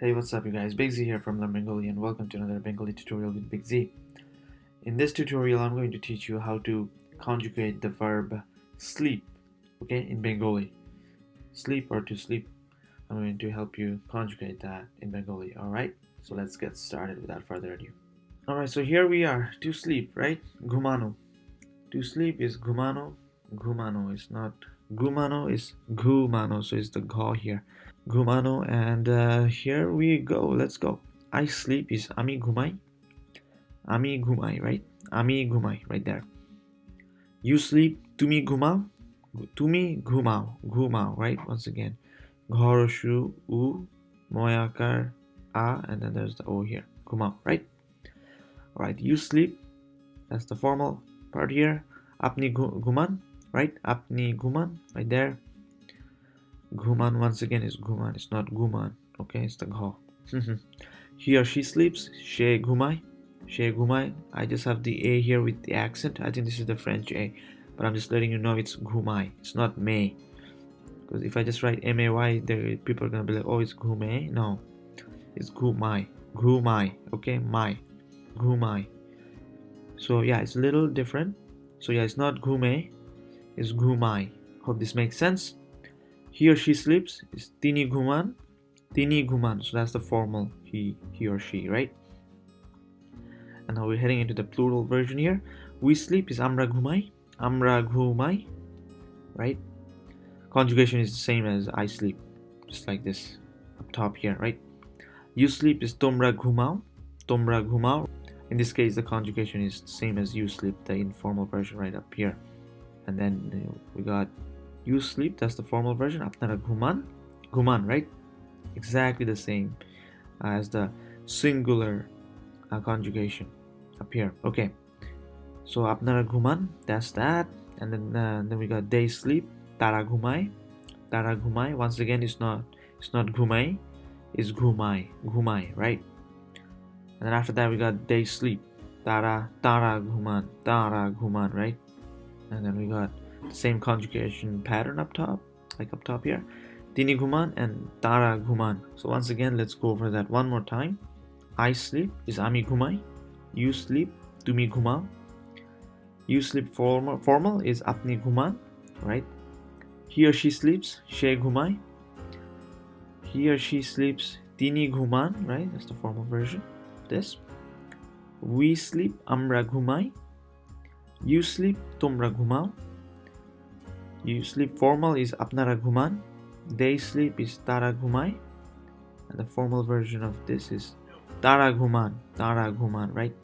Hey, what's up you guys? Big Z here from Learn Bengali and welcome to another Bengali tutorial with Big Z. In this tutorial, I'm going to teach you how to conjugate the verb sleep, okay, in Bengali. Sleep or to sleep. I'm going to help you conjugate that in Bengali, alright? So let's get started without further ado. Alright, so here we are. To sleep, right? Gumano. To sleep is gumano. Gumano is not gumano, is gumano, so it's the ga here. Gumano, and here we go. Let's go. I sleep is ami gumai. Ami gumai, right? Ami gumai, right there. You sleep, tumi gumao. Tumi gumao, gumao, right? Once again, ghoroshu u moyakar a, and then there's the o here. Gumao, right? All right. You sleep. That's the formal part here. Apni guman, right? Apni guman, right there. Guman once again is guman. It's not guman. Okay, it's the gha. He or she sleeps. She gumai. She gumai. I just have the a here with the accent. I think this is the French a, but I'm just letting you know it's gumai. It's not may. Because if I just write may, there people are gonna be like, oh, it's gumai. No, it's gumai. Gumai. Okay, mai. Gumai. So yeah, it's a little different. So yeah, it's not gumai. It's gumai. Hope this makes sense. He or she sleeps is tini guman. Tini guman. So that's the formal he or she, right? And now we're heading into the plural version here. We sleep is amra gumai. Amra gumai, right? Conjugation is the same as I sleep, just like this up top here, right? You sleep is tomra gumao. Tomra gumao. In this case, the conjugation is the same as you sleep, the informal version right up here. And then we got you sleep, that's the formal version. Apnara guman. Guman, right? Exactly the same as the singular conjugation up here. Okay. So apnara guman, that's that. And then we got they sleep. Tara gumai. Tara gumai. Once again, it's not gumai, it's gumai. Gumai, right? And then after that we got they sleep. Tara guman. Tara guman, right? And then we got the same conjugation pattern up top, like up top here. Tini guman and tara guman. So once again, let's go over that one more time. I sleep is ami gumai. You sleep, tumi gumao. You sleep formal is apni guman, right? He or she sleeps, she gumai. He or she sleeps, tini guman, right? That's the formal version of this. We sleep, amra gumai. You sleep, tomra gumao. You sleep formal is apnara guman. They sleep is tara gumai. And the formal version of this is tara guman. Tara guman, right?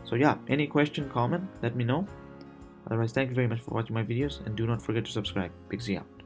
So yeah, any question, comment, let me know. Otherwise, thank you very much for watching my videos and do not forget to subscribe. Big Z out.